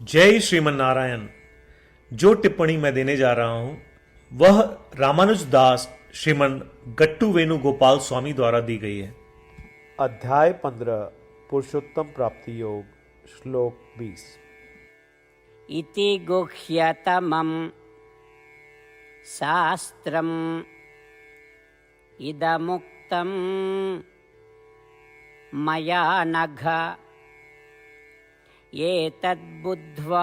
जय श्रीमन नारायण। जो टिप्पणी मैं देने जा रहा हूं वह रामानुज दास श्रीमन गट्टू वेणुगोपाल स्वामी द्वारा दी गई है। अध्याय 15 पुरुषोत्तम प्राप्ति योग श्लोक 20। इति गुह्यतमं शास्त्रम् इदमुक्तं मया नघ एतद्बुद्ध्वा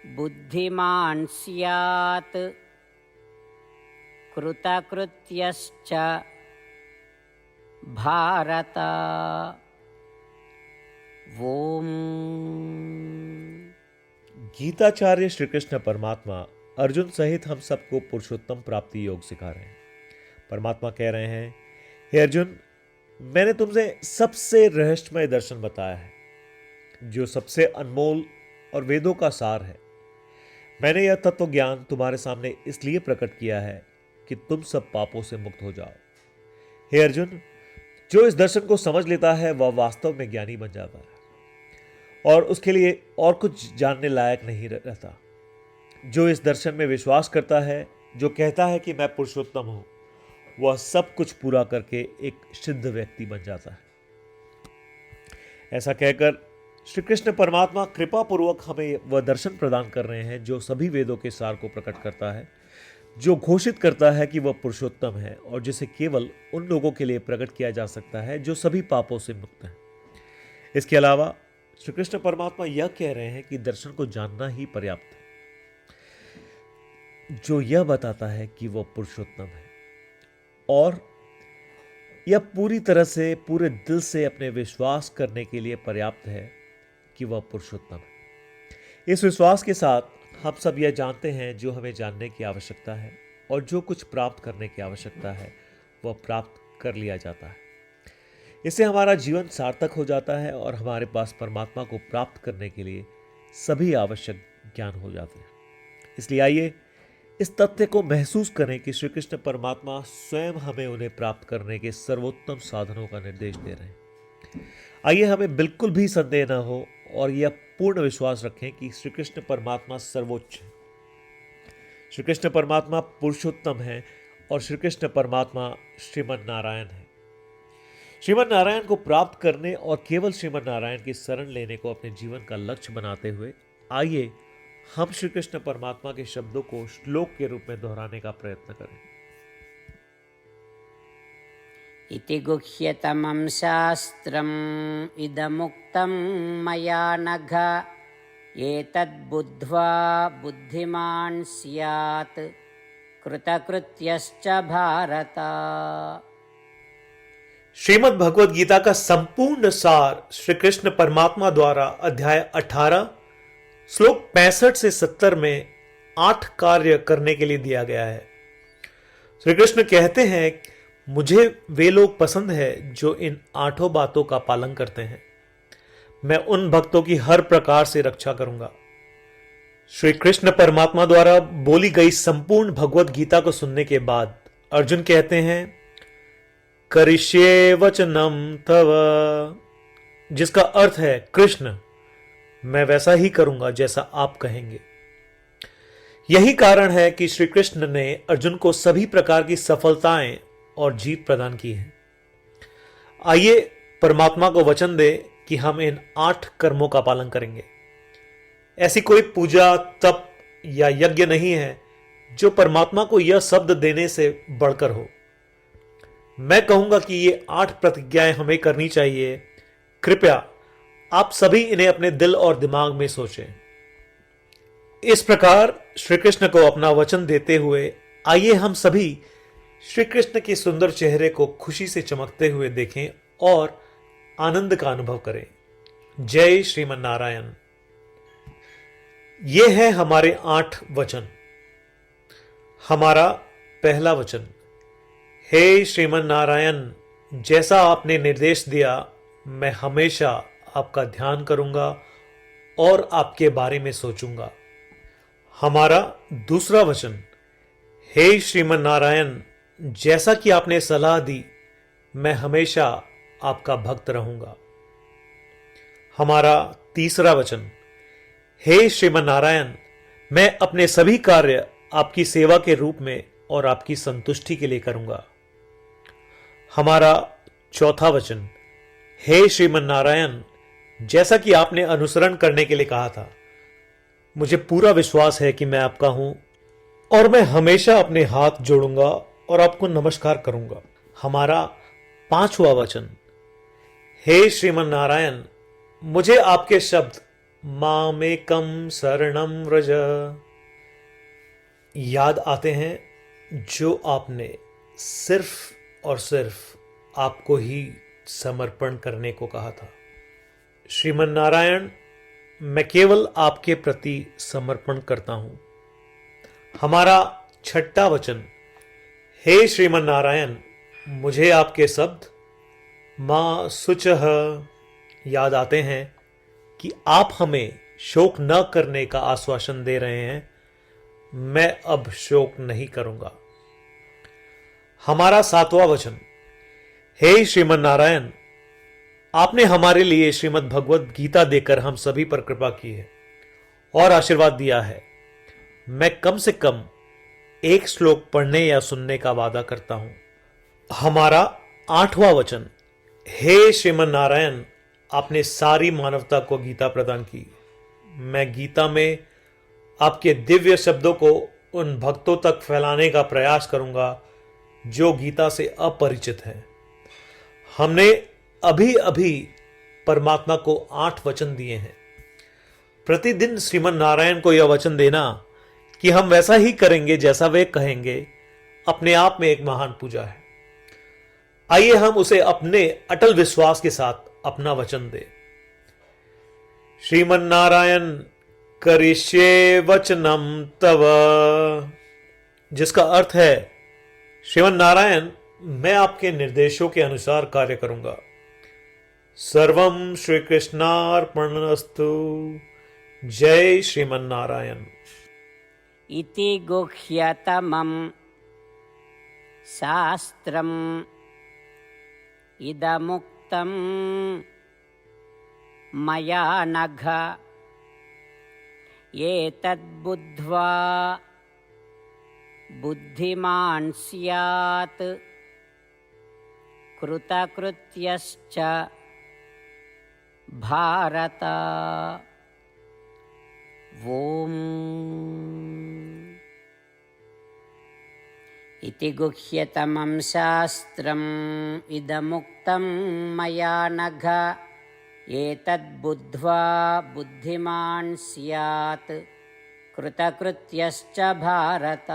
बुद्धिमान् स्यात् कृतकृत्यश्च भारत। ओम। गीताचार्य श्री कृष्ण परमात्मा अर्जुन सहित हम सबको पुरुषोत्तम प्राप्ति योग सिखा रहे हैं। परमात्मा कह रहे हैं, हे अर्जुन, मैंने तुमसे सबसे रहस्यमय दर्शन बताया है जो सबसे अनमोल और वेदों का सार है। मैंने यह तत्व ज्ञान तुम्हारे सामने इसलिए प्रकट किया है कि तुम सब पापों से मुक्त हो जाओ। हे अर्जुन, जो इस दर्शन को समझ लेता है वह वास्तव में ज्ञानी बन जाता है और उसके लिए और कुछ जानने लायक नहीं रहता। जो इस दर्शन में विश्वास करता है, जो कहता है कि मैं पुरुषोत्तम हूं, वह सब कुछ पूरा करके एक सिद्ध व्यक्ति बन जाता है। ऐसा कहकर श्री कृष्ण परमात्मा कृपा पूर्वक हमें वह दर्शन प्रदान कर रहे हैं जो सभी वेदों के सार को प्रकट करता है, जो घोषित करता है कि वह पुरुषोत्तम है और जिसे केवल उन लोगों के लिए प्रकट किया जा सकता है जो सभी पापों से मुक्त हैं। इसके अलावा श्री कृष्ण परमात्मा यह कह रहे हैं कि दर्शन को जानना ही पर्याप्त है, जो यह बताता है कि वह पुरुषोत्तम है, और यह पूरी तरह से पूरे दिल से अपने विश्वास करने के लिए पर्याप्त है कि वह पुरुषोत्तम है। इस विश्वास के साथ हम सब यह जानते हैं जो हमें जानने की आवश्यकता है और जो कुछ प्राप्त करने की आवश्यकता है वह प्राप्त कर लिया जाता है। इससे हमारा जीवन सार्थक हो जाता है और हमारे पास परमात्मा को प्राप्त करने के लिए सभी आवश्यक ज्ञान हो जाते हैं। इसलिए आइए इस तथ्य को महसूस करें कि श्री कृष्ण परमात्मा स्वयं हमें उन्हें प्राप्त करने के सर्वोत्तम साधनों का निर्देश दे रहे हैं। आइए हमें बिल्कुल भी संदेह न हो और यह पूर्ण विश्वास रखें कि श्री कृष्ण परमात्मा सर्वोच्च है, श्री कृष्ण परमात्मा पुरुषोत्तम है और श्री कृष्ण परमात्मा श्रीमन नारायण है। श्रीमन नारायण को प्राप्त करने और केवल श्रीमन नारायण की शरण लेने को अपने जीवन का लक्ष्य बनाते हुए आइए हम श्री कृष्ण परमात्मा के शब्दों को श्लोक के रूप में दोहराने का प्रयत्न करें। इति गुह्यतमं शास्त्रम् इदमुक्तं मया नघ एतद्बुद्ध्वा बुद्धिमान् स्यात् कृतकृत्यश्च भारत। श्रीमद् भगवद गीता का संपूर्ण सार श्री कृष्ण परमात्मा द्वारा अध्याय 18 श्लोक 65 से 70 में 8 कार्य करने के लिए दिया गया है। श्री कृष्ण कहते हैं, मुझे वे लोग पसंद है जो इन 8 बातों का पालन करते हैं। मैं उन भक्तों की हर प्रकार से रक्षा करूंगा। श्री कृष्ण परमात्मा द्वारा बोली गई संपूर्ण भगवद गीता को सुनने के बाद अर्जुन कहते हैं, करिष्ये वचनम तव, जिसका अर्थ है, कृष्ण, मैं वैसा ही करूंगा जैसा आप कहेंगे। यही कारण है कि श्री कृष्ण ने अर्जुन को सभी प्रकार की सफलताएं और जीत प्रदान की है। आइए परमात्मा को वचन दे कि हम इन 8 कर्मों का पालन करेंगे। ऐसी कोई पूजा, तप या यज्ञ नहीं है जो परमात्मा को यह शब्द देने से बढ़कर हो। मैं कहूंगा कि ये 8 प्रतिज्ञाएं हमें करनी चाहिए। कृपया आप सभी इन्हें अपने दिल और दिमाग में सोचें। इस प्रकार श्री कृष्ण को अपना वचन देते हुए आइए हम सभी श्री कृष्ण के सुंदर चेहरे को खुशी से चमकते हुए देखें और आनंद का अनुभव करें। जय श्रीमन नारायण। ये है हमारे 8 वचन। हमारा पहला वचन, हे श्रीमन नारायण, जैसा आपने निर्देश दिया मैं हमेशा आपका ध्यान करूंगा और आपके बारे में सोचूंगा। हमारा दूसरा वचन, हे श्रीमन नारायण, जैसा कि आपने सलाह दी मैं हमेशा आपका भक्त रहूंगा। हमारा तीसरा वचन, हे श्रीमन नारायण, मैं अपने सभी कार्य आपकी सेवा के रूप में और आपकी संतुष्टि के लिए करूंगा। हमारा चौथा वचन, हे श्रीमन नारायण, जैसा कि आपने अनुसरण करने के लिए कहा था, मुझे पूरा विश्वास है कि मैं आपका हूं और मैं हमेशा अपने हाथ जोड़ूंगा और आपको नमस्कार करूंगा। हमारा पांचवा वचन, हे श्रीमन नारायण, मुझे आपके शब्द मामेकम शरणम व्रज याद आते हैं, जो आपने सिर्फ और सिर्फ आपको ही समर्पण करने को कहा था। श्रीमन नारायण, मैं केवल आपके प्रति समर्पण करता हूं। हमारा छठा वचन, हे श्रीमन नारायण, मुझे आपके शब्द मां शुचः याद आते हैं कि आप हमें शोक न करने का आश्वासन दे रहे हैं। मैं अब शोक नहीं करूंगा। हमारा सातवां वचन, हे श्रीमन नारायण, आपने हमारे लिए श्रीमद् भगवद गीता देकर हम सभी पर कृपा की है और आशीर्वाद दिया है। मैं कम से कम एक श्लोक पढ़ने या सुनने का वादा करता हूं। हमारा आठवां वचन, हे श्रीमन नारायण, आपने सारी मानवता को गीता प्रदान की। मैं गीता में आपके दिव्य शब्दों को उन भक्तों तक फैलाने का प्रयास करूंगा जो गीता से अपरिचित हैं। हमने अभी अभी परमात्मा को 8 वचन दिए हैं। प्रतिदिन श्रीमन नारायण को यह वचन देना कि हम वैसा ही करेंगे जैसा वे कहेंगे, अपने आप में एक महान पूजा है। आइए हम उसे अपने अटल विश्वास के साथ अपना वचन दें। श्रीमन नारायण करिष्ये वचनम तव, जिसका अर्थ है, श्रीमन नारायण, मैं आपके निर्देशों के अनुसार कार्य करूंगा। सर्वम श्री कृष्णार्पणमस्तु। जय श्रीमन नारायण। इति गुह्यतमं शास्त्रम् इदमुक्तं मया नघ, एतद्बुद्ध्वा बुद्धिमान् स्यात् कृतकृत्यश्च भारत। ओम। इति गुह्यतमं शास्त्रम् इदमुक्तं मया नघ, एतद्बुद्ध्वा बुद्धिमान् स्यात् कृतकृत्यश्च भारत।